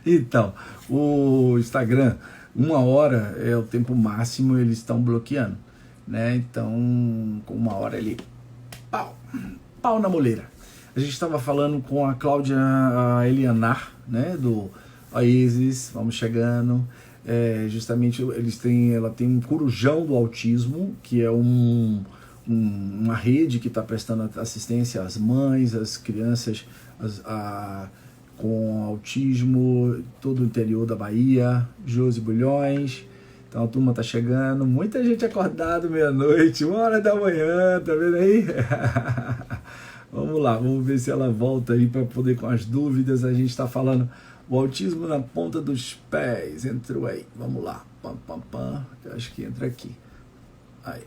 Então, o Instagram, 1 hora é o tempo máximo, eles estão bloqueando, né? Então, com 1 hora ele pau, pau na moleira. A gente estava falando com a Cláudia Elianar, né, do Oasis, vamos chegando. Justamente ela tem um corujão do autismo, que é uma rede que está prestando assistência às mães, às crianças com autismo, todo o interior da Bahia, Josi Bulhões. Então a turma tá chegando, muita gente acordada meia-noite, 1 hora da manhã, tá vendo aí? Vamos lá, vamos ver se ela volta aí para poder com as dúvidas. A gente está falando o autismo na ponta dos pés. Entrou aí, vamos lá. Pam, pam, pam. Eu acho que entra aqui. Aí.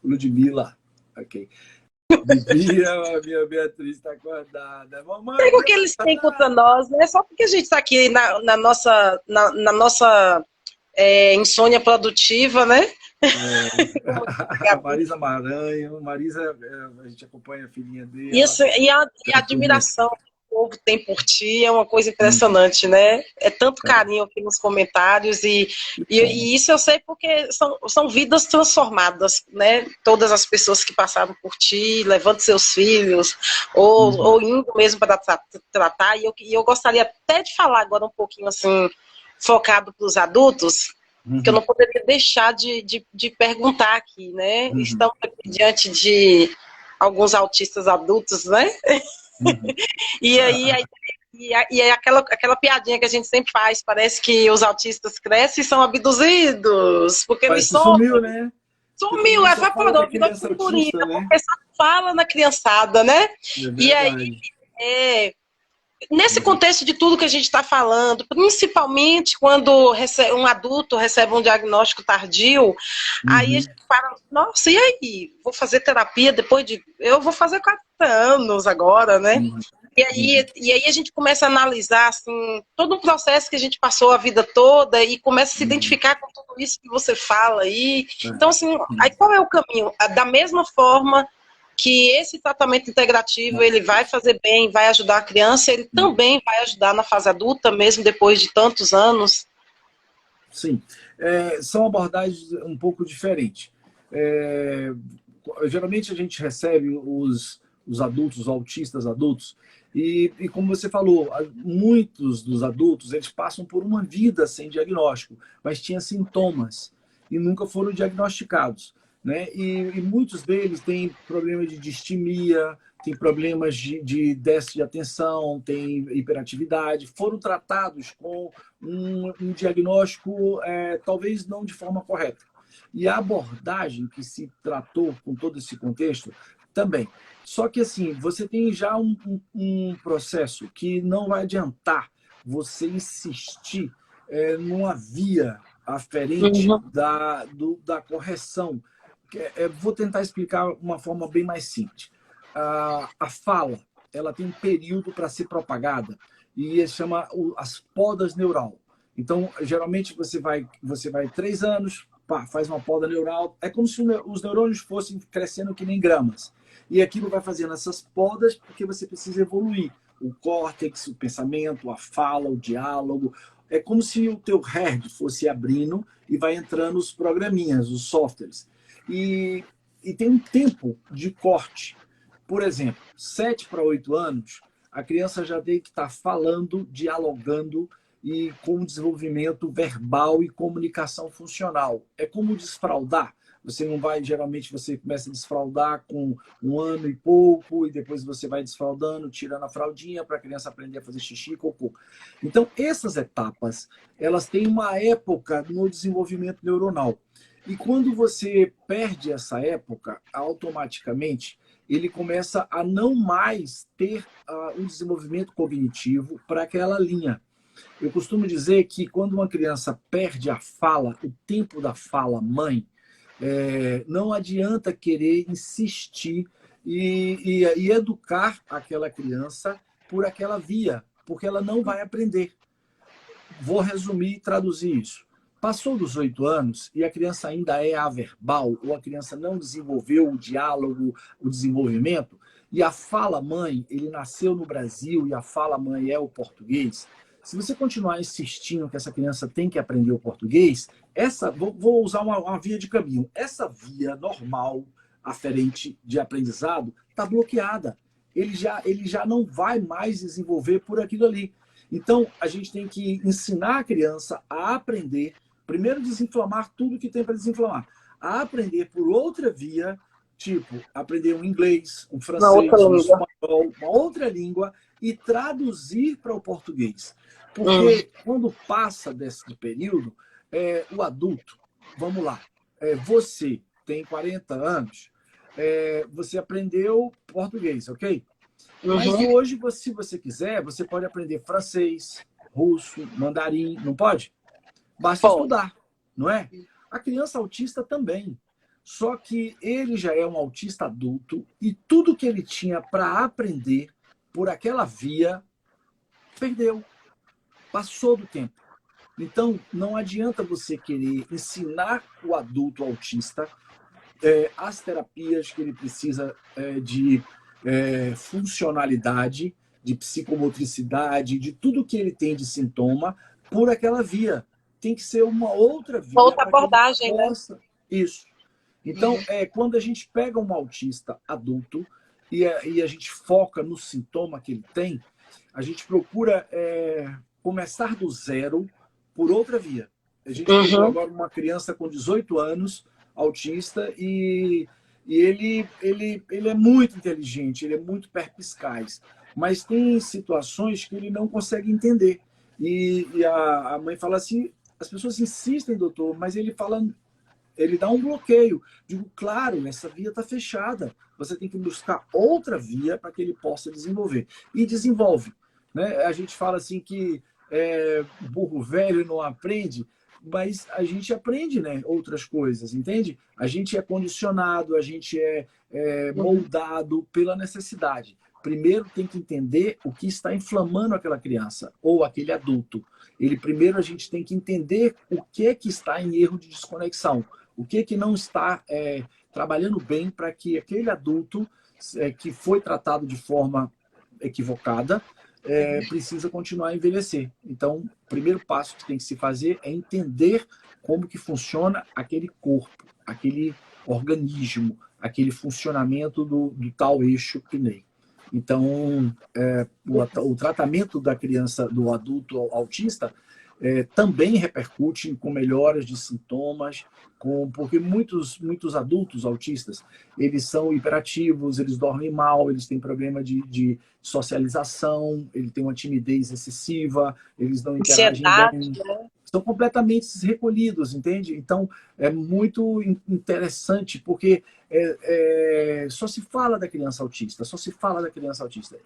Ludmilla. Ok. Bia, a minha Beatriz está acordada. Mamãe, o que eles têm contra nós, né? Só porque a gente está aqui na nossa insônia produtiva, né? Marisa Maranhão, Marisa, a gente acompanha a filhinha dele. E a admiração que o povo tem por ti é uma coisa impressionante, né? É tanto carinho aqui nos comentários e isso eu sei porque são vidas transformadas, né? Todas as pessoas que passaram por ti, levando seus filhos ou indo mesmo para tratar. E eu gostaria até de falar agora um pouquinho assim, focado para os adultos, que eu não poderia deixar de perguntar aqui, né? Estamos aqui diante de alguns autistas adultos, né? E aí aquela piadinha que a gente sempre faz, parece que os autistas crescem e são abduzidos, porque eles sumiu, né? Sumiu, evaporou, virou purpurina, né? Porque só fala na criançada, né? E aí, nesse contexto de tudo que a gente está falando, principalmente quando um adulto recebe um diagnóstico tardio, aí a gente fala, nossa, e aí? Vou fazer terapia depois de... Eu vou fazer 40 anos agora, né? E aí a gente começa a analisar assim, todo um processo que a gente passou a vida toda e começa a se identificar com tudo isso que você fala aí. Então, assim, aí qual é o caminho? Da mesma forma que esse tratamento integrativo ele vai fazer bem, vai ajudar a criança, ele também vai ajudar na fase adulta, mesmo depois de tantos anos? Sim, são abordagens um pouco diferentes. Geralmente a gente recebe os adultos, os autistas adultos, e como você falou, muitos dos adultos eles passam por uma vida sem diagnóstico, mas tinham sintomas e nunca foram diagnosticados, né? E muitos deles têm problemas de distimia, têm problemas de déficit de atenção, têm hiperatividade, foram tratados com um diagnóstico talvez não de forma correta. E a abordagem que se tratou com todo esse contexto também. Só que assim, você tem já um processo que não vai adiantar você insistir numa via aferente da correção. Vou tentar explicar uma forma bem mais simples. A fala, ela tem um período para ser propagada e chama as podas neural. Então, geralmente você vai 3 anos, faz uma poda neural, é como se os neurônios fossem crescendo que nem gramas. E aquilo vai fazendo essas podas porque você precisa evoluir. O córtex, o pensamento, a fala, o diálogo. É como se o teu hard fosse abrindo e vai entrando os programinhas, os softwares. E tem um tempo de corte. Por exemplo, 7 para 8 anos, a criança já tem que estar falando, dialogando e com desenvolvimento verbal e comunicação funcional. É como desfraldar. Você não vai, geralmente você começa a desfraldar com 1 ano e pouco, e depois você vai desfraldando, tirando a fraldinha para a criança aprender a fazer xixi e cocô. Então, essas etapas, elas têm uma época no desenvolvimento neuronal. E quando você perde essa época, automaticamente, ele começa a não mais ter um desenvolvimento cognitivo para aquela linha. Eu costumo dizer que quando uma criança perde a fala, o tempo da fala mãe, não adianta querer insistir e educar aquela criança por aquela via, porque ela não vai aprender. Vou resumir e traduzir isso. Passou dos 8 anos e a criança ainda é averbal, ou a criança não desenvolveu o diálogo, o desenvolvimento, e a fala-mãe, ele nasceu no Brasil e a fala-mãe é o português. Se você continuar insistindo que essa criança tem que aprender o português, vou usar uma via de caminho. Essa via normal, aferente de aprendizado, está bloqueada. Ele já não vai mais desenvolver por aquilo ali. Então, a gente tem que ensinar a criança a aprender, primeiro desinflamar tudo que tem para desinflamar, a aprender por outra via, tipo, aprender um inglês, um francês, um espanhol, uma outra língua, e traduzir para o português. Porque quando passa desse período, o adulto, vamos lá, você tem 40 anos, você aprendeu português, ok? Mas hoje, se você quiser, você pode aprender francês, russo, mandarim, não pode? Basta estudar, não é? A criança autista também. Só que ele já é um autista adulto e tudo que ele tinha para aprender por aquela via, perdeu. Passou do tempo. Então, não adianta você querer ensinar o adulto autista as terapias que ele precisa de funcionalidade, de psicomotricidade, de tudo que ele tem de sintoma, por aquela via. Tem que ser uma outra via. Outra abordagem, né? Isso. Então, quando a gente pega um autista adulto e a gente foca no sintoma que ele tem, a gente procura começar do zero por outra via. A gente tem agora uma criança com 18 anos, autista, e ele é muito inteligente, ele é muito perspicaz, mas tem situações que ele não consegue entender. E a mãe fala assim, as pessoas insistem, doutor, mas ele dá um bloqueio. Digo, claro, essa via está fechada. Você tem que buscar outra via para que ele possa desenvolver. E desenvolve. Né? A gente fala assim que burro velho não aprende, mas a gente aprende, né, outras coisas, entende? A gente é condicionado, a gente é moldado pela necessidade. Primeiro tem que entender o que está inflamando aquela criança ou aquele adulto. Primeiro a gente tem que entender o que está em erro de desconexão. O que não está trabalhando bem para que aquele adulto que foi tratado de forma equivocada precisa continuar a envelhecer. Então, o primeiro passo que tem que se fazer é entender como que funciona aquele corpo, aquele organismo, aquele funcionamento do tal eixo PNEI. Então, o tratamento da criança, do adulto autista, também repercute com melhoras de sintomas, porque muitos adultos autistas, eles são hiperativos, eles dormem mal, eles têm problema de socialização, eles têm uma timidez excessiva, eles não interagem bem. Né? São completamente recolhidos, entende? Então, é muito interessante, porque só se fala da criança autista,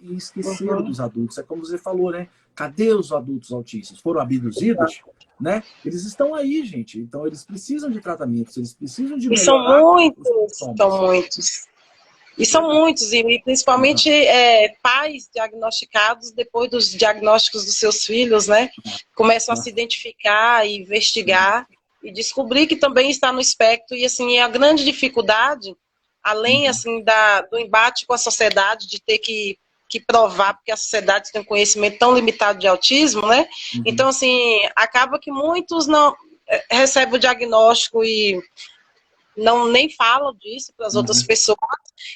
e esqueceram dos adultos. É como você falou, né? Cadê os adultos autistas? Foram abduzidos? Né? Eles estão aí, gente. Então, eles precisam de tratamentos, eles precisam de melhorar. São muitos, e principalmente pais diagnosticados depois dos diagnósticos dos seus filhos, né? Começam a se identificar e investigar e descobrir que também está no espectro. E assim, a grande dificuldade, além assim do embate com a sociedade, de ter que provar, porque a sociedade tem um conhecimento tão limitado de autismo, né? Então, assim, acaba que muitos não recebem o diagnóstico e nem falam disso para as outras pessoas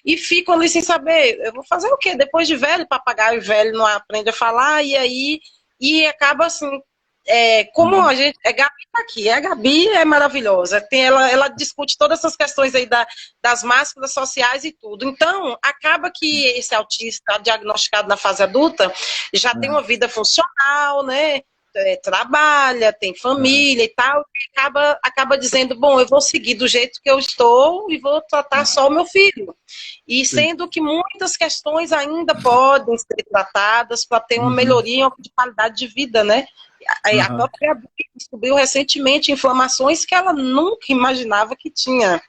e ficam ali sem saber, eu vou fazer o quê? Depois de velho, papagaio velho não aprende a falar, e acaba assim, como a gente, Gabi tá aqui, a Gabi é maravilhosa, ela discute todas essas questões aí das máscaras sociais e tudo, então acaba que esse autista diagnosticado na fase adulta já tem uma vida funcional, né? Trabalha, tem família e tal, e acaba dizendo, bom, eu vou seguir do jeito que eu estou e vou tratar só o meu filho. E sendo que muitas questões ainda podem ser tratadas para ter uma melhoria de qualidade de vida, né? A própria Gabi descobriu recentemente inflamações que ela nunca imaginava que tinha,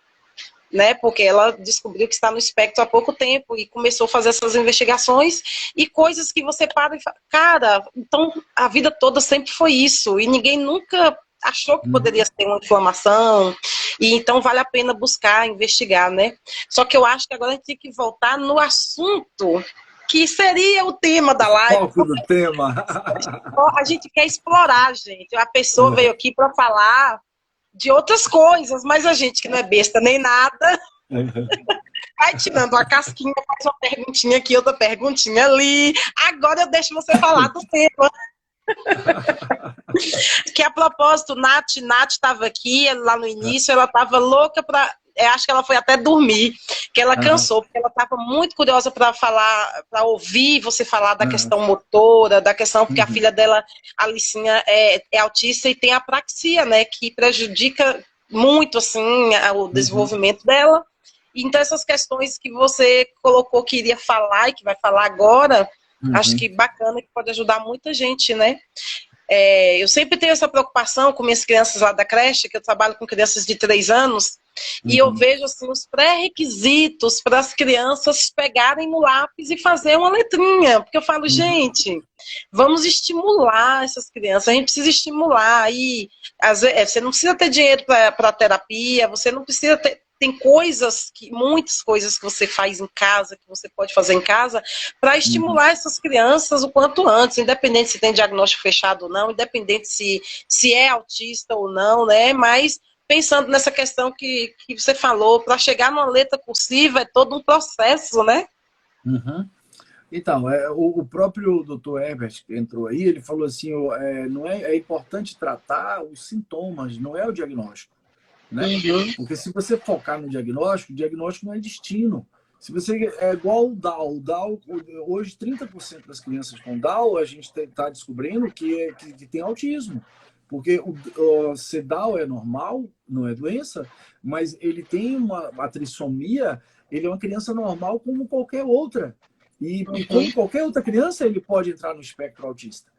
né? Porque ela descobriu que está no espectro há pouco tempo e começou a fazer essas investigações e coisas que você para e fala, cara, então a vida toda sempre foi isso e ninguém nunca achou que poderia ser uma inflamação, e então vale a pena buscar, investigar, né? Só que eu acho que agora a gente tem que voltar no assunto que seria o tema da live. Foco do tema. A gente quer explorar, gente. A pessoa veio aqui para falar de outras coisas, mas a gente que não é besta nem nada, vai tirando uma casquinha, faz uma perguntinha aqui, outra perguntinha ali. Agora eu deixo você falar do tema. Que a propósito, Nath estava aqui, lá no início, ela estava louca para... acho que ela foi até dormir, que ela cansou, porque ela estava muito curiosa para falar, para ouvir você falar da questão motora, da questão, porque a filha dela, a Alicinha, é autista e tem apraxia, né, que prejudica muito, assim, o desenvolvimento dela. Então, essas questões que você colocou que iria falar e que vai falar agora, acho que bacana, que pode ajudar muita gente, né? Eu sempre tenho essa preocupação com minhas crianças lá da creche, que eu trabalho com crianças de 3 anos, e eu vejo assim, os pré-requisitos para as crianças pegarem no lápis e fazer uma letrinha. Porque eu falo, gente, vamos estimular essas crianças, a gente precisa estimular. E às vezes, você não precisa ter dinheiro para terapia, você não precisa ter... Tem muitas coisas que você faz em casa, que você pode fazer em casa, para estimular essas crianças o quanto antes, independente se tem diagnóstico fechado ou não, independente se é autista ou não, né? Mas pensando nessa questão que você falou, para chegar numa letra cursiva é todo um processo, né? Então, o próprio Dr. Herbert que entrou aí, ele falou assim, é importante tratar os sintomas, não é o diagnóstico. Né? Porque se você focar no diagnóstico, o diagnóstico não é destino. Se você é igual o Down, hoje 30% das crianças com Down a gente está descobrindo que tem autismo. Porque ser Down é normal, não é doença, mas ele tem uma trissomia, ele é uma criança normal como qualquer outra. E como qualquer outra criança, ele pode entrar no espectro autista.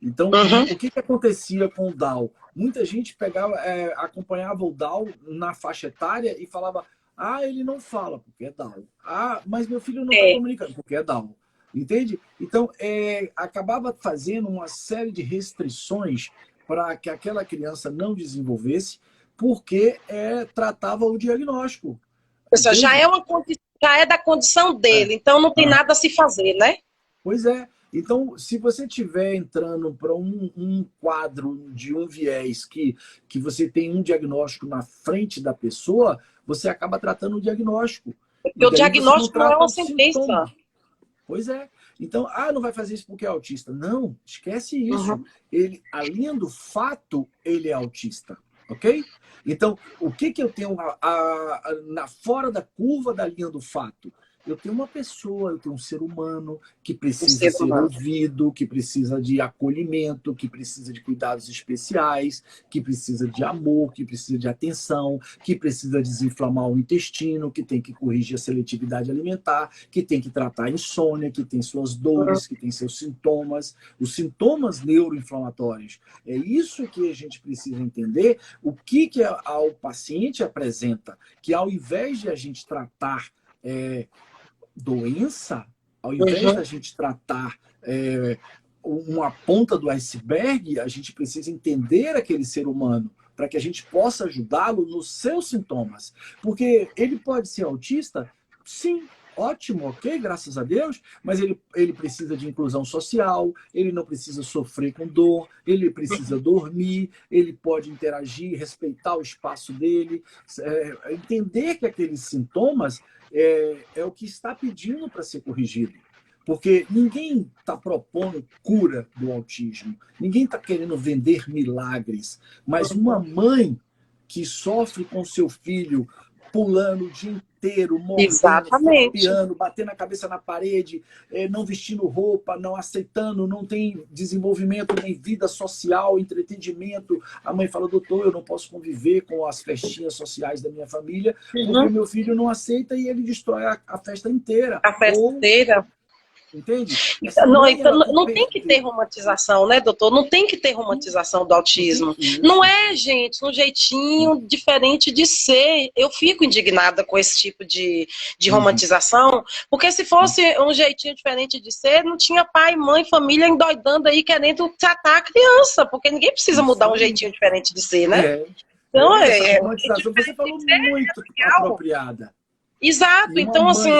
Então, o que acontecia com o Down? Muita gente acompanhava o Down na faixa etária e falava, ele não fala porque é Down. Mas meu filho não está comunicando porque é Down. Entende? Então, acabava fazendo uma série de restrições para que aquela criança não desenvolvesse, porque tratava o diagnóstico. Pessoal, já é da condição dele, então não tem nada a se fazer, né? Pois é. Então, se você estiver entrando para um quadro de um viés que você tem um diagnóstico na frente da pessoa, você acaba tratando o diagnóstico. Porque o diagnóstico não é uma sentença. Sintoma. Pois é. Então, não vai fazer isso porque é autista. Não, esquece isso. Ele, a linha do fato, ele é autista. Ok? Então, o que eu tenho fora da curva da linha do fato? Eu tenho uma pessoa, eu tenho um ser humano que precisa ser ouvido, que precisa de acolhimento, que precisa de cuidados especiais, que precisa de amor, que precisa de atenção, que precisa desinflamar o intestino, que tem que corrigir a seletividade alimentar, que tem que tratar a insônia, que tem suas dores, que tem seus sintomas, os sintomas neuroinflamatórios. É isso que a gente precisa entender, o que o paciente apresenta, que ao invés de a gente tratar doença, ao invés da gente tratar uma ponta do iceberg, a gente precisa entender aquele ser humano para que a gente possa ajudá-lo nos seus sintomas. Porque ele pode ser autista? Sim, ótimo, ok, graças a Deus, mas ele precisa de inclusão social, ele não precisa sofrer com dor, ele precisa dormir, ele pode interagir, respeitar o espaço dele, entender que aqueles sintomas é o que está pedindo para ser corrigido. Porque ninguém está propondo cura do autismo, ninguém está querendo vender milagres, mas uma mãe que sofre com seu filho pulando o dia inteiro, mordendo, piano, batendo a cabeça na parede, não vestindo roupa, não aceitando, não tem desenvolvimento nem vida social, entretenimento. A mãe fala, doutor, eu não posso conviver com as festinhas sociais da minha família, porque meu filho não aceita e ele destrói a festa inteira. A festa inteira. Entende? Não tem que ter romantização, né, doutor? Não tem que ter romantização do autismo. Não é, gente, um jeitinho diferente de ser. Eu fico indignada com esse tipo de romantização, porque se fosse um jeitinho diferente de ser, não tinha pai, mãe, família endoidando aí, querendo tratar a criança, porque ninguém precisa mudar um jeitinho diferente de ser, né? Então, essa romantização você falou muito apropriada. Exato. Então, assim,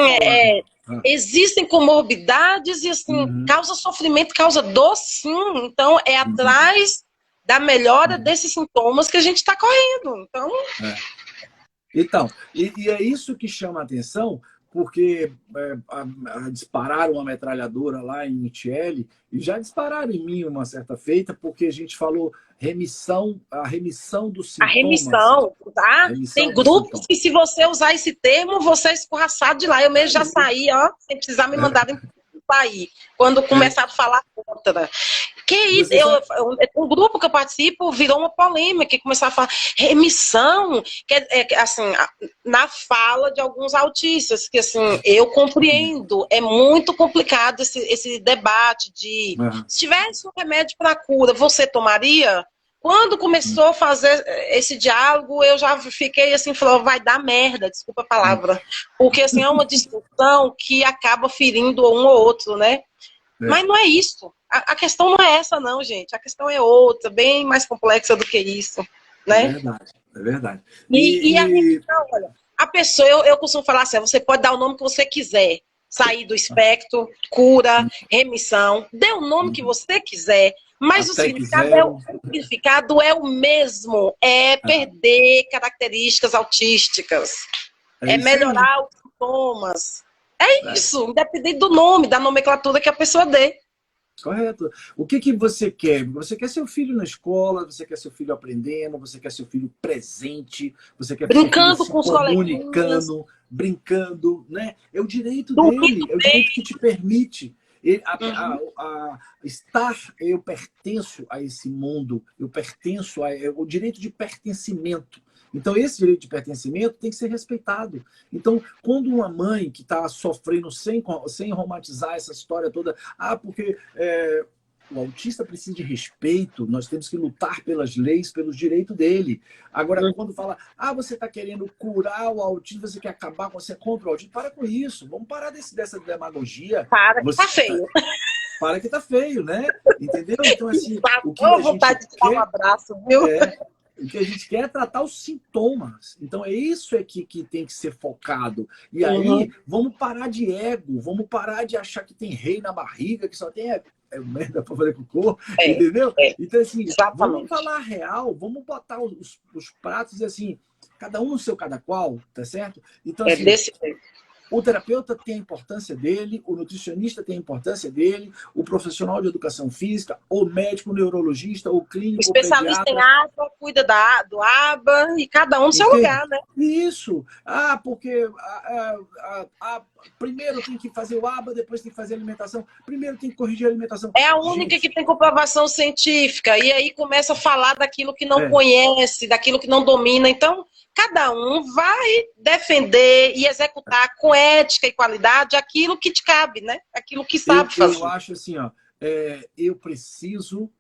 existem comorbidades e, assim, causa sofrimento, causa dor, sim. Então, é atrás da melhora desses sintomas que a gente está correndo. Então, e é isso que chama a atenção, porque dispararam uma metralhadora lá em Michele e já dispararam em mim uma certa feita, porque a gente falou a remissão dos sintomas. A remissão, tá? Tem grupos que, se você usar esse termo, você é escorraçado de lá. Eu mesmo já saí, ó, sem precisar me mandar sair, quando começaram a falar contra. Que isso? Um grupo que eu participo virou uma polêmica, que começaram a falar remissão, que assim, na fala de alguns autistas, que assim, eu compreendo, é muito complicado esse debate de se tivesse um remédio para cura, você tomaria? Quando começou a fazer esse diálogo, eu já fiquei assim, falou, vai dar merda, desculpa a palavra, porque assim, é uma discussão que acaba ferindo um ou outro, né? Mas não é isso. A questão não é essa, não, gente. A questão é outra, bem mais complexa do que isso, né? É verdade. E a questão, olha, a pessoa, eu costumo falar assim, você pode dar o nome que você quiser, sair do espectro, cura, remissão, dê o nome que você quiser, mas o significado é o mesmo, é perder características autísticas, é melhorar os sintomas. É isso, independente do nome, da nomenclatura que a pessoa dê. Correto. O que você quer? Você quer seu filho na escola, você quer seu filho aprendendo, você quer seu filho presente, você quer brincando seu filho com os comunicando, brincando, né? É o direito dele, é o direito que te permite. Eu pertenço a esse mundo, eu pertenço o direito de pertencimento. Então, esse direito de pertencimento tem que ser respeitado. Então, quando uma mãe que está sofrendo sem romantizar essa história toda, porque o autista precisa de respeito, nós temos que lutar pelas leis, pelos direitos dele. Agora, quando fala, você está querendo curar o autismo, você quer acabar com, você é contra o autismo, para com isso. Vamos parar dessa demagogia. Para que tá feio. Para que tá feio, né? Entendeu? Então, assim, o que vontade de dar um abraço, viu? O que a gente quer é tratar os sintomas. Então, é isso que tem que ser focado. E aí, vamos parar de ego, vamos parar de achar que tem rei na barriga, que só tem merda para fazer cocô, entendeu? Então, assim, vamos falar real, vamos botar os pratos assim, cada um no seu cada qual, tá certo? Então, assim, desse jeito. O terapeuta tem a importância dele, o nutricionista tem a importância dele, o profissional de educação física, o médico, o neurologista, o clínico, o especialista em aba, cuida do aba, e cada um no seu lugar, né? Isso. Porque primeiro tem que fazer o aba, depois tem que fazer a alimentação. Primeiro tem que corrigir a alimentação. É a única que tem comprovação científica. E aí começa a falar daquilo que não conhece, daquilo que não domina. Então, cada um vai defender e executar com ética e qualidade aquilo que te cabe, né? Aquilo que sabe fazer. Eu acho assim, eu preciso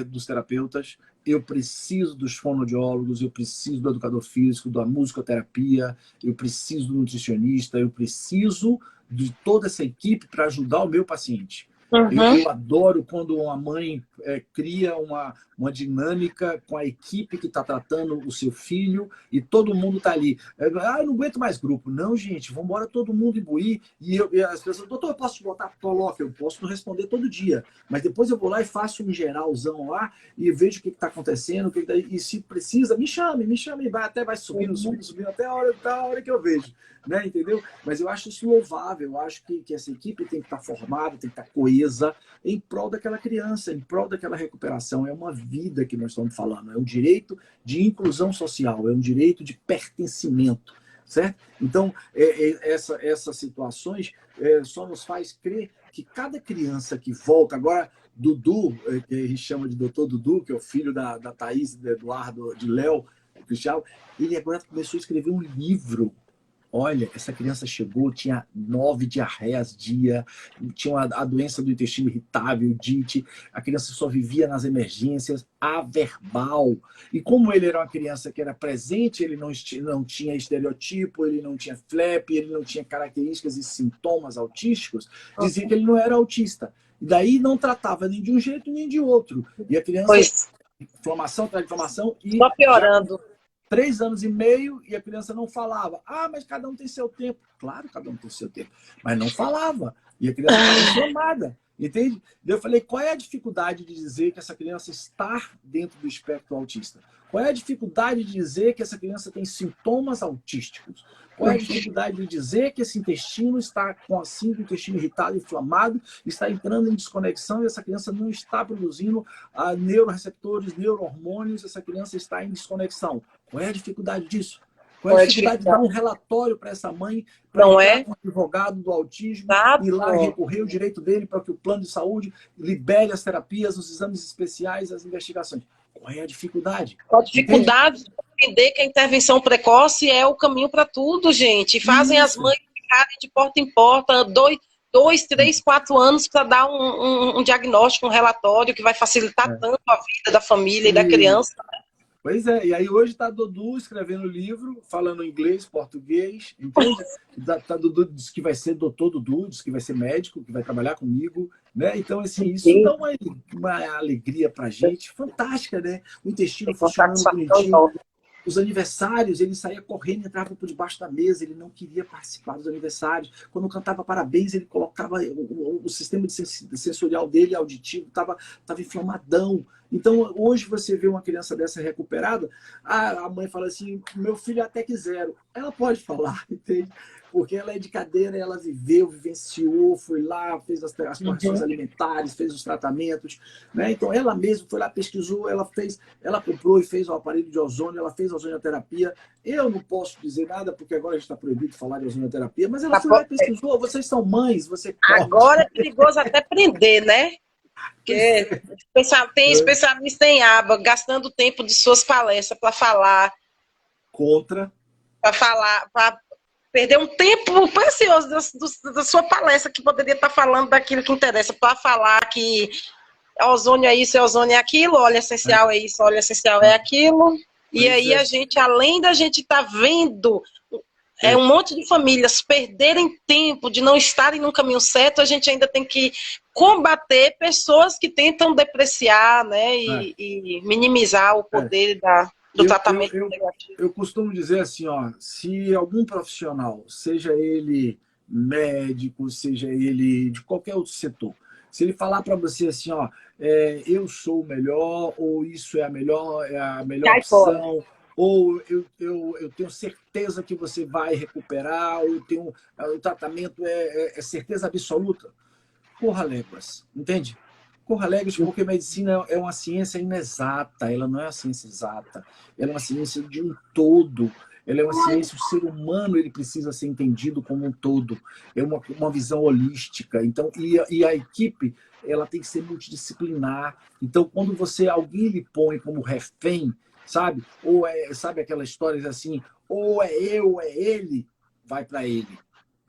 dos terapeutas, eu preciso dos fonoaudiólogos, eu preciso do educador físico, da musicoterapia, eu preciso do nutricionista, eu preciso de toda essa equipe para ajudar o meu paciente. Eu adoro quando uma mãe cria uma dinâmica com a equipe que está tratando o seu filho e todo mundo está ali. Eu não aguento mais grupo. Não, gente, vamos embora todo mundo imbuir. E as pessoas, doutor, eu posso te botar? Coloca, eu posso não responder todo dia. Mas depois eu vou lá e faço um geralzão lá e vejo o que está acontecendo. E se precisa, me chame. Vai subindo até a hora que eu vejo. Né, entendeu? Mas eu acho isso louvável, eu acho que essa equipe tem que estar formada, tem que estar coesa em prol daquela criança, em prol daquela recuperação. É uma vida que nós estamos falando, é um direito de inclusão social, é um direito de pertencimento, certo? Então, essas situações só nos faz crer que cada criança que volta, agora Dudu, que a gente chama de doutor Dudu, que é o filho da Thaís, do Eduardo, de Léo, Cristiano, ele agora começou a escrever um livro Olha, essa criança chegou, tinha 9 diarreias dia, tinha a doença do intestino irritável, DIT, a criança só vivia nas emergências, averbal. E como ele era uma criança que era presente, ele não tinha estereotipo, ele não tinha flap, ele não tinha características e sintomas autísticos, dizia que ele não era autista. E daí não tratava nem de um jeito nem de outro. E a criança, inflamação atrás de inflamação, e só piorando. 3 anos e meio e a criança não falava. Ah, mas cada um tem seu tempo. Claro, cada um tem seu tempo. Mas não falava. E a criança estava inflamada. Entende? Eu falei, qual é a dificuldade de dizer que essa criança está dentro do espectro autista? Qual é a dificuldade de dizer que essa criança tem sintomas autísticos? Qual é a dificuldade de dizer que esse intestino está com assim, o intestino irritado, inflamado, está entrando em desconexão e essa criança não está produzindo neuroreceptores, neurohormônios, essa criança está em desconexão? Qual é a dificuldade disso? Qual é a dificuldade de dar um relatório para essa mãe, para entrar com o advogado do autismo, ir lá recorrer o direito dele para que o plano de saúde libere as terapias, os exames especiais, as investigações? Qual é a dificuldade? A dificuldade de entender que a intervenção precoce é o caminho para tudo, gente. Fazem as mães ficarem de porta em porta, 2, 3, 4 anos para dar um diagnóstico, um relatório que vai facilitar tanto a vida da família e da criança. Pois é, e aí hoje está Dudu escrevendo livro, falando inglês, português, entende? Tá Dudu diz que vai ser doutor Dudu, diz que vai ser médico, que vai trabalhar comigo, né? Então, assim, isso dá uma alegria pra gente, fantástica, né? O intestino funcionando bonitinho. Os aniversários, ele saía correndo, entrava por debaixo da mesa, ele não queria participar dos aniversários. Quando cantava parabéns, ele colocava o sistema sensorial dele, auditivo, estava inflamadão. Então, hoje você vê uma criança dessa recuperada, a mãe fala assim, meu filho até que 0. Ela pode falar, entende? Porque ela é de cadeira, ela viveu, vivenciou, foi lá, fez as correções alimentares, fez os tratamentos, né? Então ela mesma foi lá, pesquisou, ela comprou e fez o aparelho de ozônio, ela fez a ozonioterapia. Eu não posso dizer nada, porque agora está proibido falar de ozonioterapia, mas ela foi lá e pesquisou. Vocês são mães, você pode. Agora é perigoso até prender, né? Porque tem especialista em aba, gastando tempo de suas palestras para falar. Para perder um tempo precioso da sua palestra, que poderia estar falando daquilo que interessa, para falar que ozônio é isso, ozônio é aquilo, óleo essencial é isso, óleo essencial é aquilo. E aí a gente, além da gente estar vendo um monte de famílias perderem tempo de não estarem no caminho certo, a gente ainda tem que combater pessoas que tentam depreciar, né, e minimizar o poder do tratamento negativo. Eu costumo dizer assim, ó, se algum profissional, seja ele médico, seja ele de qualquer outro setor, se ele falar para você assim, ó, eu sou o melhor, ou isso é a melhor opção, ou eu tenho certeza que você vai recuperar, ou o tratamento é certeza absoluta, corra léguas, entende? Corra léguas, porque medicina é uma ciência inexata, ela não é uma ciência exata, ela é uma ciência de um todo, ela é uma ciência, o ser humano ele precisa ser entendido como um todo, é uma visão holística, então, e a equipe ela tem que ser multidisciplinar, então quando alguém lhe põe como refém, sabe? Ou sabe aquela história assim, ou é eu, ou é ele, vai para ele,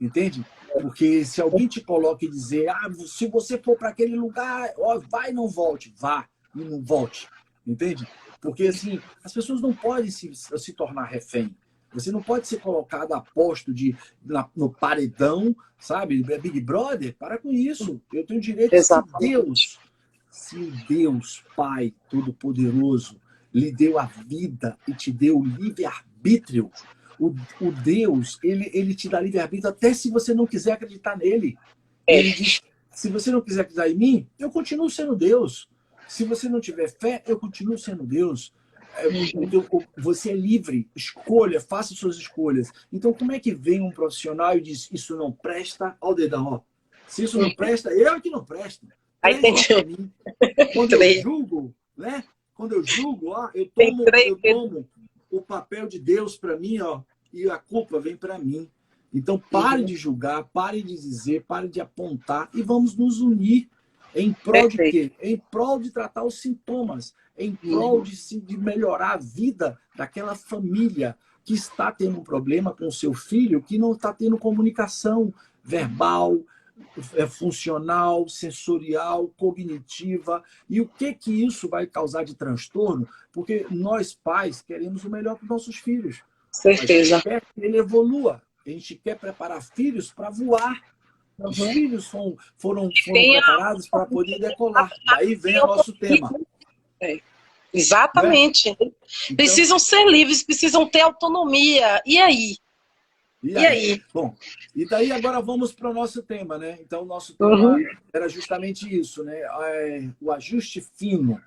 entende? Porque se alguém te coloca e dizer, se você for para aquele lugar, vai e não volte, vá e não volte, entende? Porque assim, as pessoas não podem se tornar refém. Você não pode ser colocado a posto no paredão, sabe? Big Brother, para com isso. Eu tenho direito, se Deus, Pai Todo-Poderoso, lhe deu a vida e te deu o livre-arbítrio, o Deus, ele te dá livre-arbítrio até se você não quiser acreditar nele. Ele diz, se você não quiser acreditar em mim, eu continuo sendo Deus. Se você não tiver fé, eu continuo sendo Deus. Você é livre, escolha, faça suas escolhas. Então, como é que vem um profissional e diz, isso não presta, ao dedão, ó. Se isso não presta, eu é que não presto. Quando eu julgo, né? Quando eu julgo, ó, eu tomo o papel de Deus para mim, ó, e a culpa vem para mim. Então, pare de julgar, pare de dizer, pare de apontar e vamos nos unir em prol de quê? Em prol de tratar os sintomas, em prol de melhorar a vida daquela família. que está tendo um problema com o seu filho, que não está tendo comunicação verbal, funcional, sensorial, cognitiva. E o que isso vai causar de transtorno? Porque nós, pais, queremos o melhor para os nossos filhos. Certeza. A gente quer que ele evolua. A gente quer preparar filhos para voar. Os filhos foram preparados para poder decolar. Daí vem o nosso tema. Exatamente. Né? Então, precisam ser livres, precisam ter autonomia. E aí? E aí? Bom, e daí agora vamos para o nosso tema, né? Então, o nosso tema era justamente isso, né? O ajuste fino.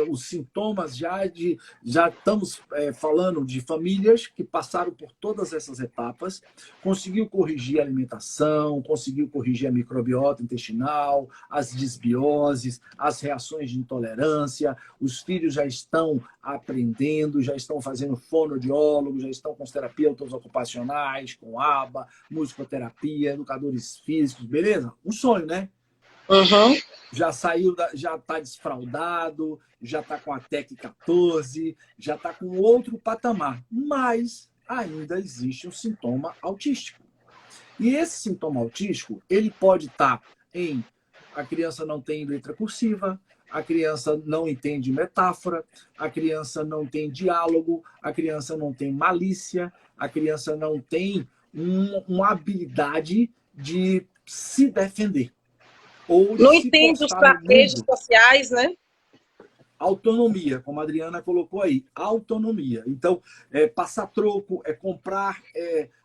Os sintomas já estamos falando de famílias que passaram por todas essas etapas, conseguiu corrigir a alimentação, conseguiu corrigir a microbiota intestinal, as disbioses, as reações de intolerância, os filhos já estão aprendendo, já estão fazendo fonoaudiólogo, já estão com as terapeutas ocupacionais, com ABA, musicoterapia, educadores físicos, beleza? Um sonho, né? Já saiu, já está desfraldado, já está com a TEC 14, já está com outro patamar. Mas ainda existe um sintoma autístico. E esse sintoma autístico, ele pode estar em a criança não tem letra cursiva, a criança não entende metáfora, a criança não tem diálogo, a criança não tem malícia, a criança não tem uma habilidade de se defender. Ou não entende os traquejos sociais, né? Autonomia, como a Adriana colocou aí, autonomia. Então, passar troco, comprar,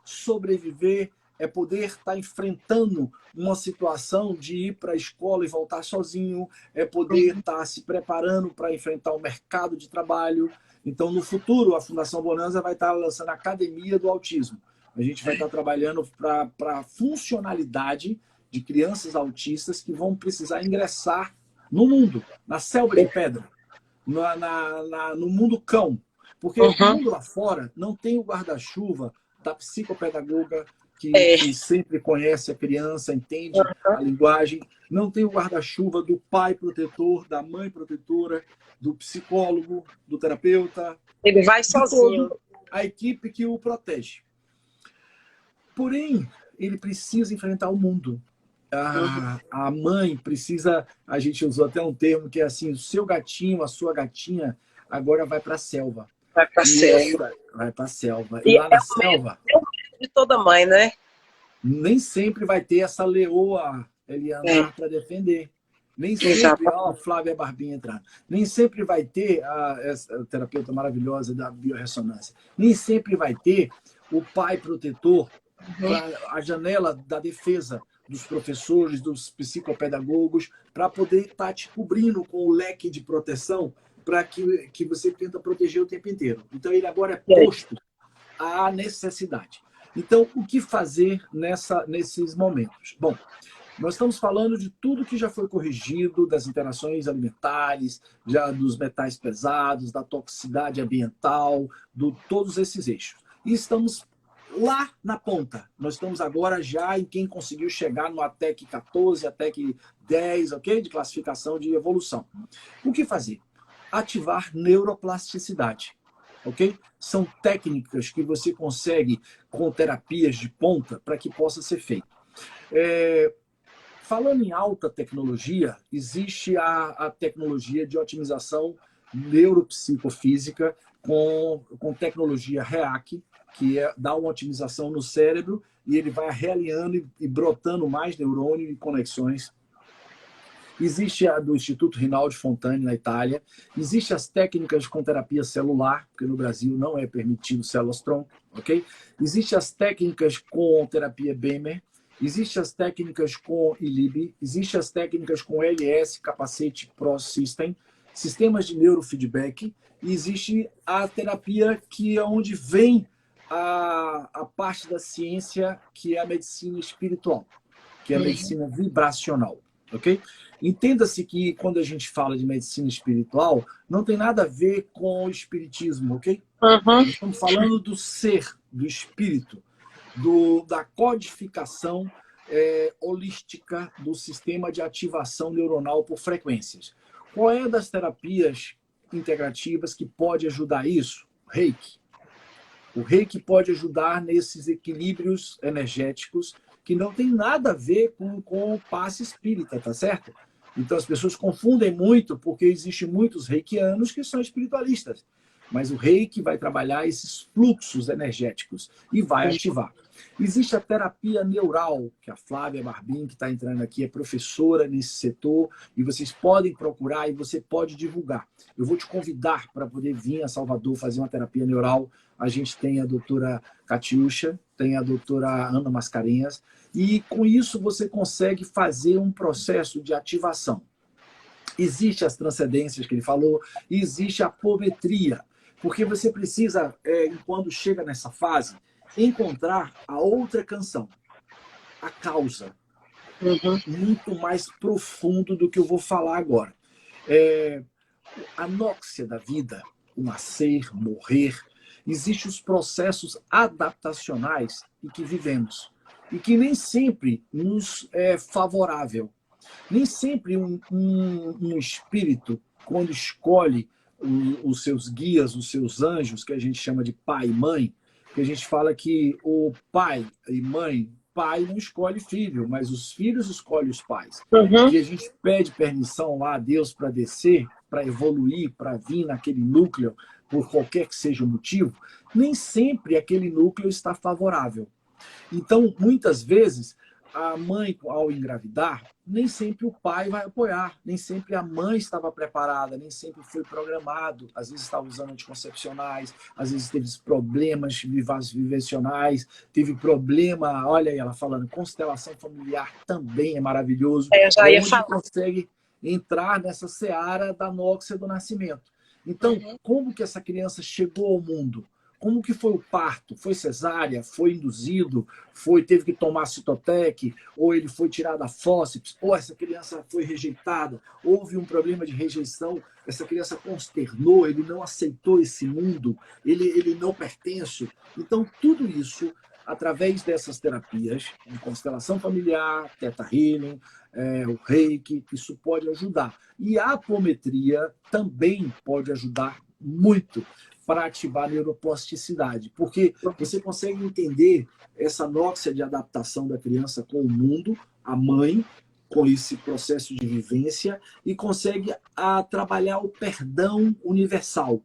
sobreviver, poder estar enfrentando uma situação de ir para a escola e voltar sozinho, poder estar se preparando para enfrentar o mercado de trabalho. Então, no futuro, a Fundação Bonanza vai estar lançando a Academia do Autismo. A gente vai estar trabalhando para a funcionalidade de crianças autistas que vão precisar ingressar no mundo, na selva de pedra, no mundo cão. Porque o mundo lá fora não tem o guarda-chuva da psicopedagoga que sempre conhece a criança, entende a linguagem. Não tem o guarda-chuva do pai protetor, da mãe protetora, do psicólogo, do terapeuta. Ele vai sozinho. A equipe que o protege. Porém, ele precisa enfrentar o mundo. A mãe precisa, a gente usou até um termo que é assim, o seu gatinho, a sua gatinha, agora vai para a selva. Vai para a selva. Vai para a selva. E lá na selva... É o medo de toda mãe, né? Nem sempre vai ter essa leoa Eliana para defender. Nem sempre, Flávia Barbinha entrando. Nem sempre vai ter essa terapeuta maravilhosa da biorressonância. Nem sempre vai ter o pai protetor, a janela da defesa dos professores, dos psicopedagogos, para poder estar te cobrindo com o leque de proteção para que você tenta proteger o tempo inteiro. Então, ele agora é posto à necessidade. Então, o que fazer nesses momentos? Bom, nós estamos falando de tudo que já foi corrigido, das interações alimentares, já dos metais pesados, da toxicidade ambiental, todos esses eixos. E estamos lá na ponta. Nós estamos agora já em quem conseguiu chegar no ATEC 14, ATEC 10, ok? De classificação de evolução. O que fazer? Ativar neuroplasticidade, ok? São técnicas que você consegue com terapias de ponta para que possa ser feito. Falando em alta tecnologia, existe a tecnologia de otimização neuropsicofísica com tecnologia REAC, que dá uma otimização no cérebro e ele vai realinhando e brotando mais neurônio e conexões. Existe a do Instituto Rinaldi Fontane, na Itália. Existem as técnicas com terapia celular, porque no Brasil não é permitido células-tronco, ok? Existem as técnicas com terapia Bemer. Existem as técnicas com ILIB. Existem as técnicas com LS, Capacete Pro System. Sistemas de neurofeedback. E existe a terapia que é onde vem a parte da ciência, que é a medicina espiritual, que é a medicina vibracional, ok? Entenda-se que quando a gente fala de medicina espiritual, não tem nada a ver com o espiritismo, ok? Nós estamos falando do ser, do espírito, da codificação holística do sistema de ativação neuronal por frequências. Qual é das terapias integrativas que pode ajudar isso? Reiki. O reiki pode ajudar nesses equilíbrios energéticos que não tem nada a ver com o passe espírita, tá certo? Então as pessoas confundem muito porque existem muitos reikianos que são espiritualistas. Mas o reiki vai trabalhar esses fluxos energéticos e vai ativar. Existe a terapia neural, que a Flávia Barbim, que está entrando aqui, é professora nesse setor, e vocês podem procurar e você pode divulgar. Eu vou te convidar para poder vir a Salvador fazer uma terapia neural. A gente tem a doutora Catiúcha, tem a doutora Ana Mascarenhas, e com isso você consegue fazer um processo de ativação. Existe as transcendências que ele falou, existe a apometria, porque você precisa, quando chega nessa fase, encontrar a outra canção, a causa, muito mais profundo do que eu vou falar agora. A anóxia da vida, o nascer, morrer, existem os processos adaptacionais em que vivemos e que nem sempre nos é favorável. Nem sempre um espírito, quando escolhe os seus guias, os seus anjos, que a gente chama de pai e mãe, que a gente fala que o pai e mãe, pai não escolhe filho, mas os filhos escolhem os pais. E a gente pede permissão lá a Deus para descer, para evoluir, para vir naquele núcleo, por qualquer que seja o motivo, nem sempre aquele núcleo está favorável. Então, muitas vezes, a mãe, ao engravidar, nem sempre o pai vai apoiar, nem sempre a mãe estava preparada, nem sempre foi programado, às vezes estava usando anticoncepcionais, às vezes teve problemas vivenciais, teve problema, olha aí ela falando, constelação familiar também é maravilhoso, já ia onde falar. consegue entrar nessa seara da anóxia do nascimento. Então, como que essa criança chegou ao mundo? Como que foi o parto? Foi cesárea? Foi induzido? Teve que tomar Citotec? Ou ele foi tirado a fórceps? Ou essa criança foi rejeitada? Houve um problema de rejeição? Essa criança consternou? Ele não aceitou esse mundo? Ele não pertence? Então, tudo isso, através dessas terapias, de constelação familiar, Theta Healing, o reiki, isso pode ajudar. E a apometria também pode ajudar muito para ativar a neuroplasticidade, porque você consegue entender essa anóxia de adaptação da criança com o mundo, a mãe, com esse processo de vivência, e consegue trabalhar o perdão universal.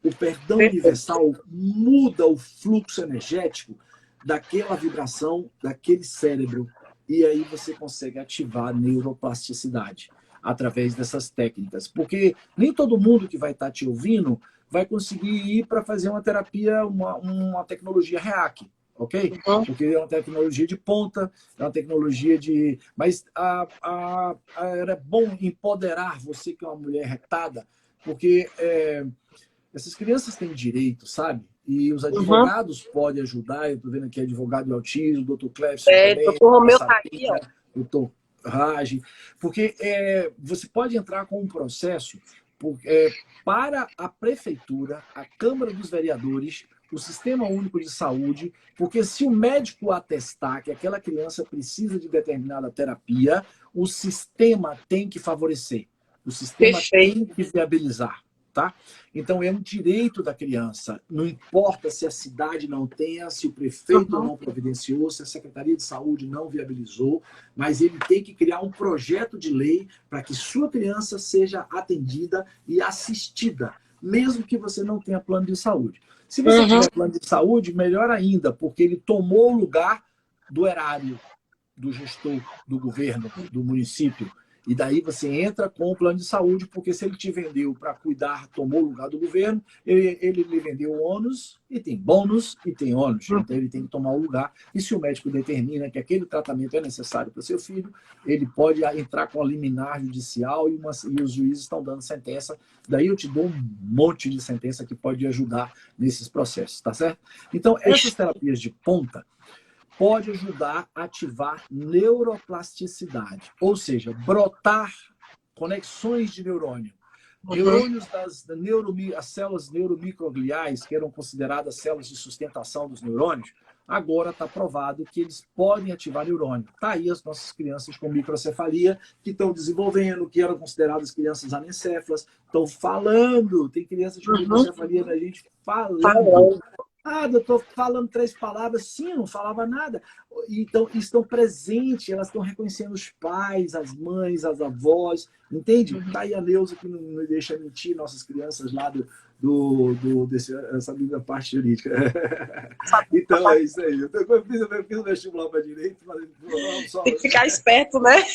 O perdão universal muda o fluxo energético daquela vibração, daquele cérebro, e aí você consegue ativar a neuroplasticidade através dessas técnicas. Porque nem todo mundo que vai estar te ouvindo vai conseguir ir para fazer uma terapia, uma tecnologia REAC, ok? Porque é uma tecnologia de ponta, é uma tecnologia de... Mas era bom empoderar você que é uma mulher retada, porque essas crianças têm direito, sabe? E os advogados podem ajudar. Eu estou vendo aqui advogado de autismo, doutor Clefson, doutor Romeu Caio, doutor Raj, porque você pode entrar com um processo para a prefeitura, a Câmara dos Vereadores, o Sistema Único de Saúde, porque se o médico atestar que aquela criança precisa de determinada terapia, o sistema tem que favorecer, o sistema tem que viabilizar. Tá? Então, é um direito da criança. Não importa se a cidade não tenha, se o prefeito não providenciou, se a Secretaria de Saúde não viabilizou, mas ele tem que criar um projeto de lei para que sua criança seja atendida e assistida, mesmo que você não tenha plano de saúde. Se você tiver plano de saúde, melhor ainda, porque ele tomou o lugar do erário, do gestor, do governo, do município. E daí você entra com o plano de saúde, porque se ele te vendeu para cuidar, tomou o lugar do governo, ele lhe vendeu o ônus, e tem bônus e tem ônus. Então ele tem que tomar o lugar. E se o médico determina que aquele tratamento é necessário para seu filho, ele pode entrar com a liminar judicial e os juízes estão dando sentença. Daí eu te dou um monte de sentença que pode ajudar nesses processos, tá certo? Então essas terapias de ponta pode ajudar a ativar neuroplasticidade, ou seja, brotar conexões de neurônio. Neurônios as células neuromicrogliais, que eram consideradas células de sustentação dos neurônios, agora está provado que eles podem ativar neurônio. Está aí as nossas crianças com microcefalia que estão desenvolvendo, que eram consideradas crianças anencéfalas, estão falando, tem crianças com microcefalia da gente falando. Ah, doutor, falando 3 palavras. Sim, eu não falava nada. Então, estão presentes, elas estão reconhecendo os pais, as mães, as avós, entende? Tá aí a Neuza que não me deixa mentir, nossas crianças lá dessa linda parte jurídica. Então, é isso aí. Eu fiz o vestibular para direito, mas tem que ficar esperto, né?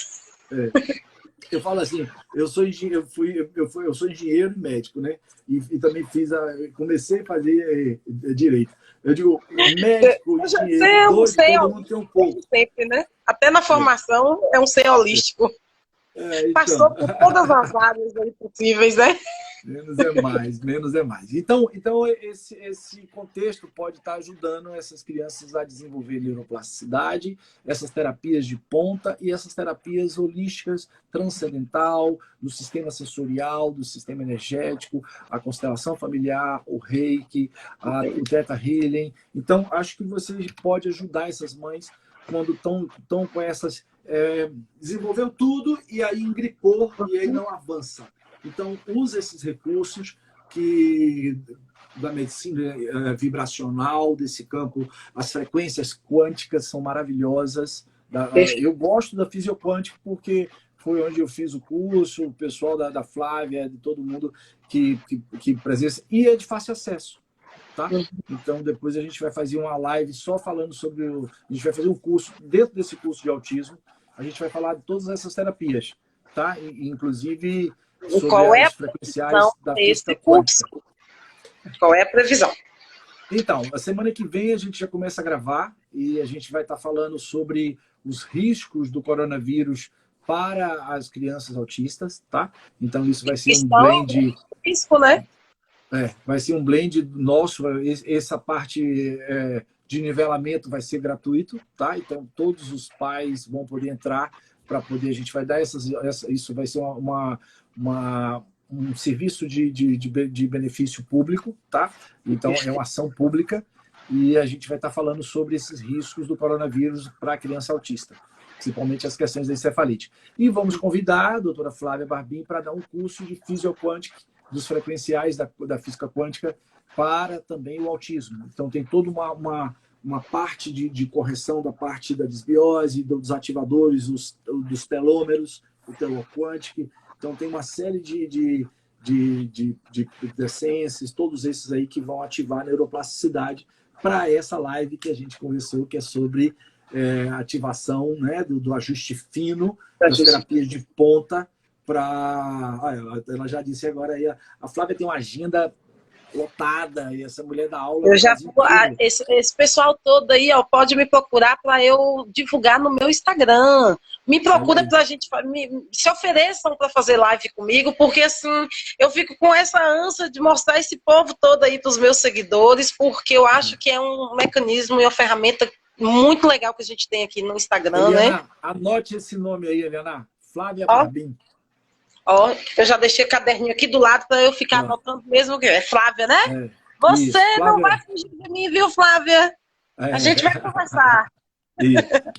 Eu falo assim, eu sou engenheiro, eu sou engenheiro e médico, né? E também comecei a fazer direito. Eu digo, médico, engenheiro, dois, todo mundo tem um pouco. Sempre, né? Até na formação é um ser holístico. Então, passou por todas as áreas aí possíveis, né? Menos é mais, menos é mais. Então esse contexto pode estar ajudando essas crianças a desenvolver neuroplasticidade, essas terapias de ponta e essas terapias holísticas, transcendental, do sistema sensorial, do sistema energético, a constelação familiar, o reiki, o Theta Healing. Então, acho que você pode ajudar essas mães quando estão com essas... desenvolveu tudo e aí engripou e aí não avança. Então, usa esses recursos da medicina vibracional, desse campo. As frequências quânticas são maravilhosas. Eu gosto da fisioquântica porque foi onde eu fiz o curso, o pessoal da Flávia, de todo mundo que presença. E é de fácil acesso. Tá? Então, depois a gente vai fazer uma live só falando sobre... A gente vai fazer um curso, dentro desse curso de autismo, a gente vai falar de todas essas terapias. Tá? Inclusive... Qual é a previsão desse curso? Qual é a previsão? Então, a semana que vem a gente já começa a gravar e a gente vai estar falando sobre os riscos do coronavírus para as crianças autistas, tá? Então isso vai ser um blend... Risco, né? Vai ser um blend nosso, essa parte de nivelamento vai ser gratuito, tá? Então todos os pais vão poder entrar para poder, a gente vai dar isso vai ser um serviço de benefício público, tá? Então, é uma ação pública e a gente vai estar falando sobre esses riscos do coronavírus para a criança autista, principalmente as questões da encefalite. E vamos convidar a doutora Flávia Barbim para dar um curso de fisioquântica, dos frequenciais da física quântica para também o autismo. Então, tem toda uma parte de correção da parte da desbiose, dos ativadores, dos telômeros, o teloquântico. Então, tem uma série de essências, todos esses aí que vão ativar a neuroplasticidade para essa live que a gente conversou, que é sobre ativação, né, do ajuste fino, das terapias de ponta para... ela já disse agora aí, a Flávia tem uma agenda lotada, e essa mulher da aula... Eu já esse pessoal todo aí, ó, pode me procurar para eu divulgar no meu Instagram. Me procura para a gente... se ofereçam para fazer live comigo, porque assim, eu fico com essa ânsia de mostrar esse povo todo aí para os meus seguidores, porque eu acho que é um mecanismo e uma ferramenta muito legal que a gente tem aqui no Instagram, Eliana, né? Anote esse nome aí, Eliana. Flávia Barbim. Ó, eu já deixei o caderninho aqui do lado para eu ficar anotando mesmo que é Flávia, né? Você isso, Flávia... não vai fugir de mim, viu, Flávia? A gente vai conversar.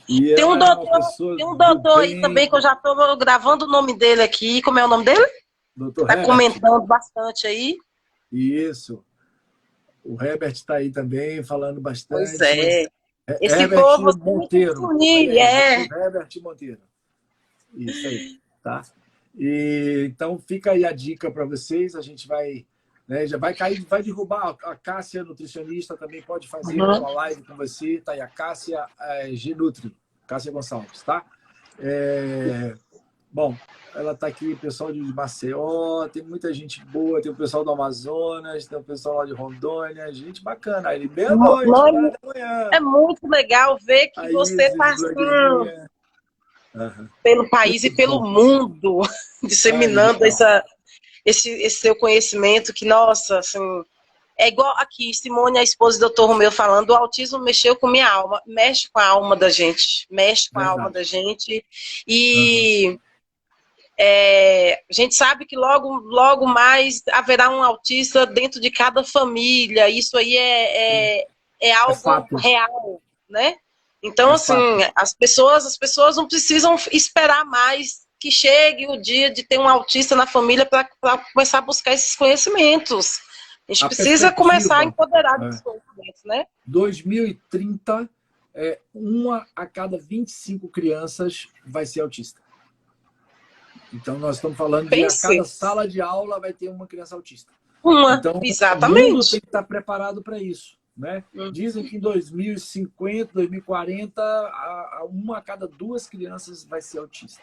E tem um doutor aí também que eu já estou gravando o nome dele aqui. Como é o nome dele? Está comentando bastante aí. Isso. O Herbert está aí também, falando bastante. Pois é. Esse Herbert povo Monteiro. Herbert Monteiro. Isso aí, tá? Então fica aí a dica para vocês. A gente vai, né, já vai cair, vai derrubar a Cássia, nutricionista, também pode fazer uma live com você. Tá aí a Cássia G-Nutri, Cássia Gonçalves, tá? Bom, ela tá aqui, o pessoal de Maceió, tem muita gente boa, tem o pessoal do Amazonas, tem o pessoal lá de Rondônia, gente bacana. Aí, meia-noite, é muito legal ver que você está pelo país e pelo mundo, disseminando esse seu conhecimento que, nossa, assim, é igual aqui, Simone, a esposa do Dr. Romeu, falando, o autismo mexeu com minha alma, mexe com a alma da gente, mexe com a alma da gente, e a gente sabe que logo mais haverá um autista dentro de cada família, isso aí é algo real, né? Então, assim, as pessoas não precisam esperar mais que chegue o dia de ter um autista na família para começar a buscar esses conhecimentos. A gente precisa começar a empoderar dos conhecimentos. desenvolvimento, né? 2030, uma a cada 25 crianças vai ser autista. Então, nós estamos falando de a cada sala de aula vai ter uma criança autista. Então, exatamente. O mundo tem que estar preparado para isso. Né? Dizem que em 2050, 2040, uma a cada 2 crianças vai ser autista.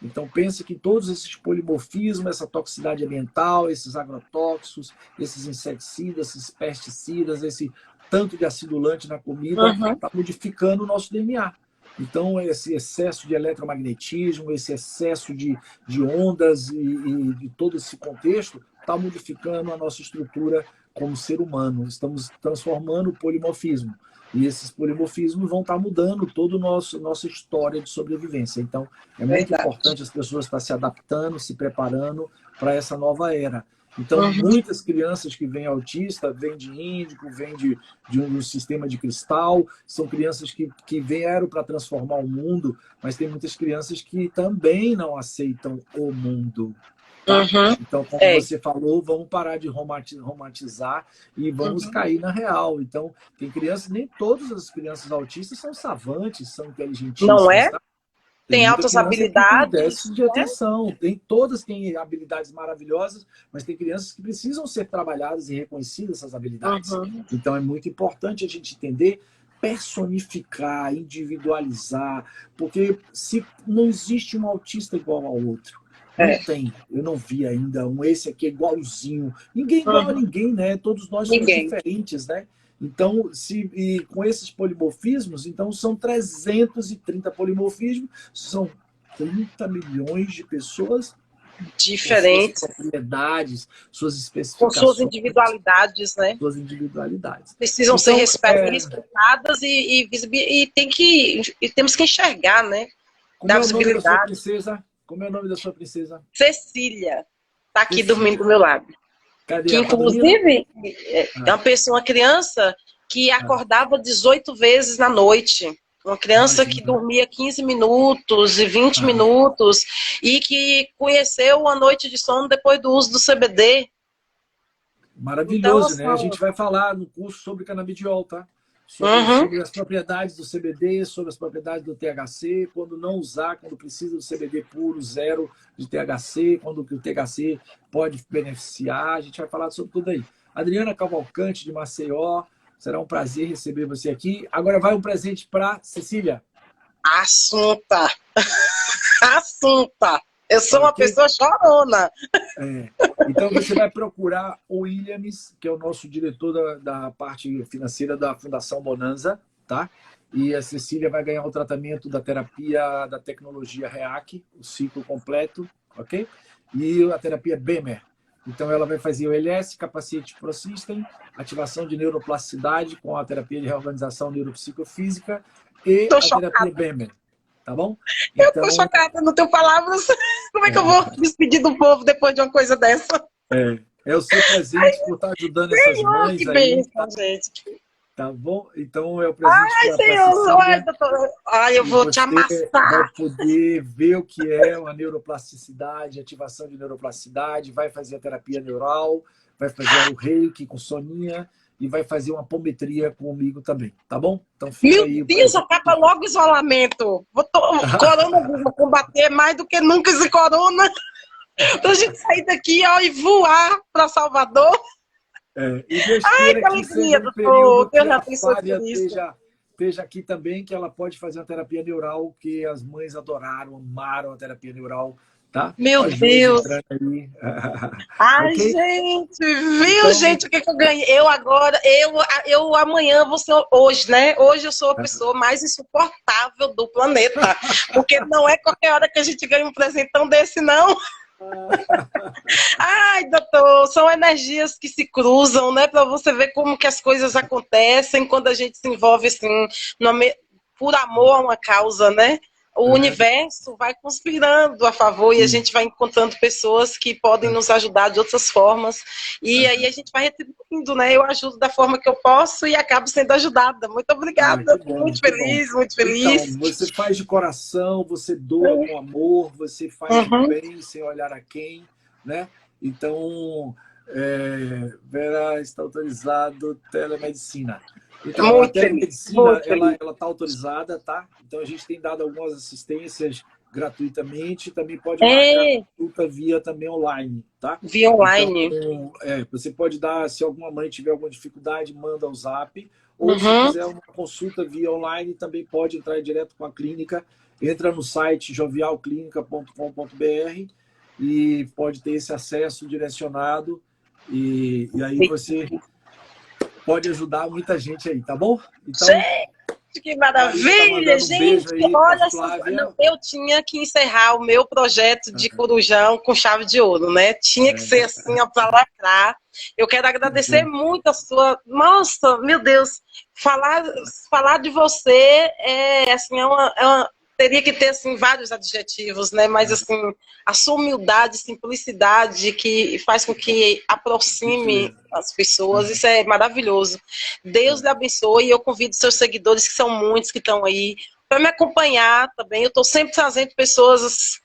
Então, pense que todos esses polimorfismos, essa toxicidade ambiental, esses agrotóxicos, esses inseticidas, esses pesticidas, esse tanto de acidulante na comida, está modificando o nosso DNA. Então, esse excesso de eletromagnetismo, esse excesso de ondas e de todo esse contexto está modificando a nossa estrutura como ser humano. Estamos transformando o polimorfismo. E esses polimorfismos vão estar mudando toda a nossa história de sobrevivência. Então, é muito importante as pessoas estar se adaptando, se preparando para essa nova era. Então, muitas crianças que vêm autista, vêm de índico, vêm de um sistema de cristal, são crianças que vieram para transformar o mundo, mas tem muitas crianças que também não aceitam o mundo. Tá? Então, como você falou, vamos parar de romantizar e vamos cair na real. Então, tem crianças, nem todas as crianças autistas são savantes, são inteligentíssimas. Não é? Tá? Tem altas habilidades. Tem déficit de atenção. Todas têm habilidades maravilhosas, mas tem crianças que precisam ser trabalhadas e reconhecidas essas habilidades. Então, é muito importante a gente entender, personificar, individualizar, porque se não existe um autista igual ao outro. Não tem. Eu não vi ainda esse aqui é igualzinho. Ninguém é igual a ninguém, né? Todos nós somos diferentes, né? Então, com esses polimorfismos, então são 330 polimorfismos, são 30 milhões de pessoas diferentes, suas propriedades, suas especificações, com suas individualidades, né? Suas individualidades. Precisam ser respeitadas e temos que enxergar, né? Como é o nome da sua princesa? Como é o nome da sua princesa? Cecília. Está aqui dormindo do meu lado. Cadê? Que, inclusive, uma criança que acordava 18 vezes na noite. Uma criança que dormia 15 minutos e 20 minutos e que conheceu a noite de sono depois do uso do CBD. Maravilhoso, então, né? A gente vai falar no curso sobre canabidiol, tá? Sobre as propriedades do CBD, sobre as propriedades do THC, quando não usar, quando precisa do CBD puro, zero de THC, quando o THC pode beneficiar, a gente vai falar sobre tudo aí. Adriana Cavalcante, de Maceió, será um prazer receber você aqui. Agora vai um presente para Cecília. Assunta! Assunta! Eu sou uma pessoa chorona. Então você vai procurar o Williams, que é o nosso diretor da parte financeira da Fundação Bonanza, tá? E a Cecília vai ganhar o tratamento da terapia da tecnologia REAC, o ciclo completo, ok? E a terapia BEMER. Então ela vai fazer o LS, Capacity Pro System, ativação de neuroplasticidade com a terapia de reorganização neuropsicofísica e terapia BEMER. Tá bom? Eu tô chocada, não tenho palavras. Como é que eu vou despedir do povo depois de uma coisa dessa? É o seu presente por estar ajudando essas mães que aí. bênção, gente. Tá bom? Então é o presente para Senhor. Doutora. Eu vou te amassar. Vai poder ver o que é uma neuroplasticidade, ativação de neuroplasticidade, vai fazer a terapia neural, vai fazer o reiki com Soninha e vai fazer uma apometria comigo também, tá bom? Então fica aí. Meu Deus, acaba logo o isolamento. Corona vou combater mais do que nunca esse corona. Pra gente sair daqui e voar para Salvador. E Deus queira que alegria, seja um período que a Fábia esteja aqui também, que ela pode fazer uma terapia neural, que as mães adoraram, amaram a terapia neural. Tá? Meu Deus! Ai, okay? Gente, viu, então, gente, o que eu ganhei? Eu amanhã vou ser, hoje, né? Hoje eu sou a pessoa mais insuportável do planeta. Porque não é qualquer hora que a gente ganha um presentão desse, não. Ai, doutor, são energias que se cruzam, né? Para você ver como que as coisas acontecem quando a gente se envolve assim, por amor a uma causa, né? O universo vai conspirando a favor e a gente vai encontrando pessoas que podem nos ajudar de outras formas. E aí a gente vai retribuindo, né? Eu ajudo da forma que eu posso e acabo sendo ajudada. Muito obrigada. Muito feliz, muito feliz. Então, você faz de coração, você doa com amor, você faz de bem sem olhar a quem, né? Então, Vera, está autorizado telemedicina. Então, a telemedicina, ela está autorizada, tá? Então, a gente tem dado algumas assistências gratuitamente, também pode marcar consulta via também online, tá? Via online. Então, você pode dar, se alguma mãe tiver alguma dificuldade, manda o zap, ou se quiser uma consulta via online, também pode entrar direto com a clínica, entra no site jovialclinica.com.br e pode ter esse acesso direcionado e aí você pode ajudar muita gente aí, tá bom? Então, que maravilha, gente! Olha só, eu tinha que encerrar o meu projeto de Corujão com chave de ouro, né? Tinha que ser assim, para lacrar. Eu quero agradecer muito a sua... Nossa, meu Deus! Falar de você assim, teria que ter assim, vários adjetivos, né? Mas assim, a sua humildade, simplicidade, que faz com que aproxime as pessoas, isso é maravilhoso. Deus lhe abençoe e eu convido seus seguidores, que são muitos que estão aí, para me acompanhar também. Eu estou sempre trazendo pessoas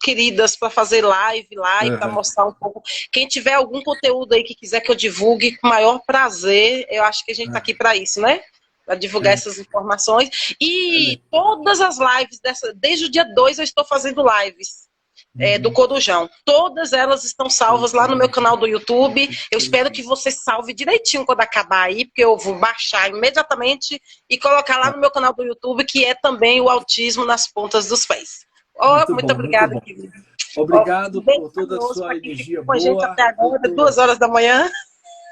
queridas para fazer live, para mostrar um pouco. Quem tiver algum conteúdo aí que quiser que eu divulgue, com o maior prazer, eu acho que a gente está aqui para isso, né? Para divulgar essas informações. E todas as lives, desde o dia 2 eu estou fazendo lives do Corujão. Todas elas estão salvas lá no meu canal do YouTube. Eu espero que você salve direitinho quando acabar aí, porque eu vou baixar imediatamente e colocar lá no meu canal do YouTube, que é também o Autismo nas Pontas dos Pés. Muito obrigada, querido. Obrigado por toda a sua energia boa. Gente até agora, 2 horas da manhã.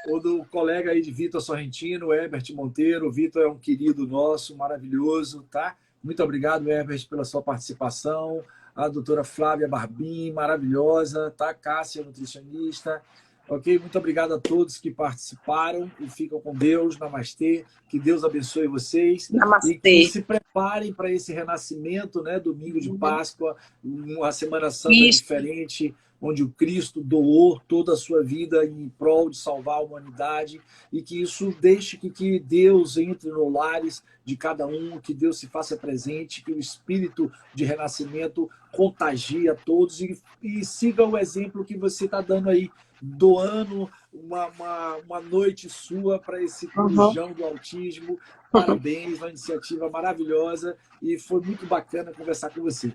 O do colega aí de Vitor Sorrentino, Herbert Monteiro. O Vitor é um querido nosso, maravilhoso, tá? Muito obrigado, Herbert, pela sua participação. A doutora Flávia Barbim, maravilhosa, tá? Cássia, nutricionista. Ok? Muito obrigado a todos que participaram e ficam com Deus. Namastê. Que Deus abençoe vocês. Namastê. E que se preparem para esse renascimento, né? Domingo de Páscoa, uma Semana Santa diferente, onde o Cristo doou toda a sua vida em prol de salvar a humanidade, e que isso deixe que Deus entre nos lares de cada um, que Deus se faça presente, que o espírito de renascimento contagie a todos e siga o exemplo que você está dando aí, doando uma noite sua para esse Corujão do Autismo. Parabéns, uma iniciativa maravilhosa e foi muito bacana conversar com você.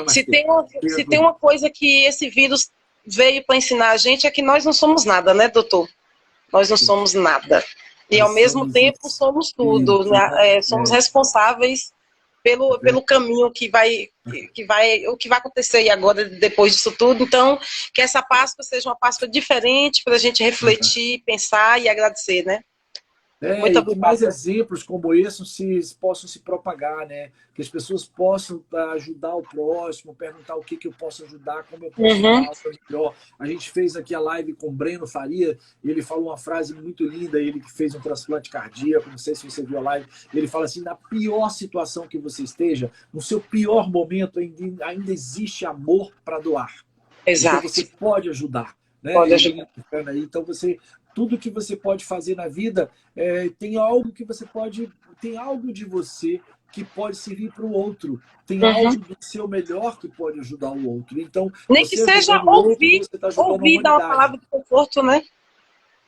Se tem uma coisa que esse vírus veio para ensinar a gente é que nós não somos nada, né, doutor? Nós não somos nada. E ao mesmo tempo somos tudo. Somos responsáveis pelo caminho o que vai acontecer aí agora, depois disso tudo. Então, que essa Páscoa seja uma Páscoa diferente para a gente refletir, pensar e agradecer, né? E que mais exemplos como esse possam se propagar, né? Que as pessoas possam ajudar o próximo, perguntar o que eu posso ajudar, como eu posso ajudar melhor. A gente fez aqui a live com o Breno Faria, e ele falou uma frase muito linda, ele que fez um transplante cardíaco, não sei se você viu a live, ele fala assim: na pior situação que você esteja, no seu pior momento, ainda existe amor para doar. Exato. Então você pode ajudar. Né? Pode ajudar. Então tudo que você pode fazer na vida tem algo de você que pode servir para o outro, tem algo do seu melhor que pode ajudar o outro. Então, nem que seja ouvir dar uma palavra de conforto, né?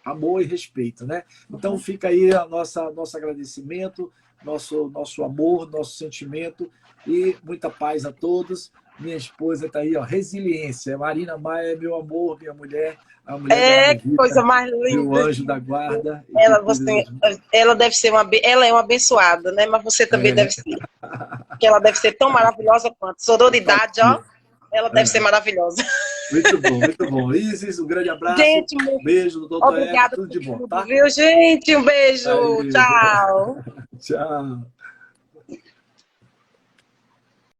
Amor e respeito, né? Então fica aí nosso agradecimento, nosso amor, nosso sentimento e muita paz a todos. Minha esposa está aí, ó, resiliência. Marina Maia é meu amor, minha mulher, a mulher da minha vida, coisa mais linda. Meu anjo da guarda. Ela deve ser ela é uma abençoada, né? Mas você também deve ser. Porque ela deve ser tão maravilhosa quanto. Sororidade, ó. Ela deve ser maravilhosa. Muito bom, muito bom. Isis, um grande abraço. Gente, beijo do doutor. Obrigada, tudo de bom, tá? Viu, gente? Um beijo. Tchau. Tchau.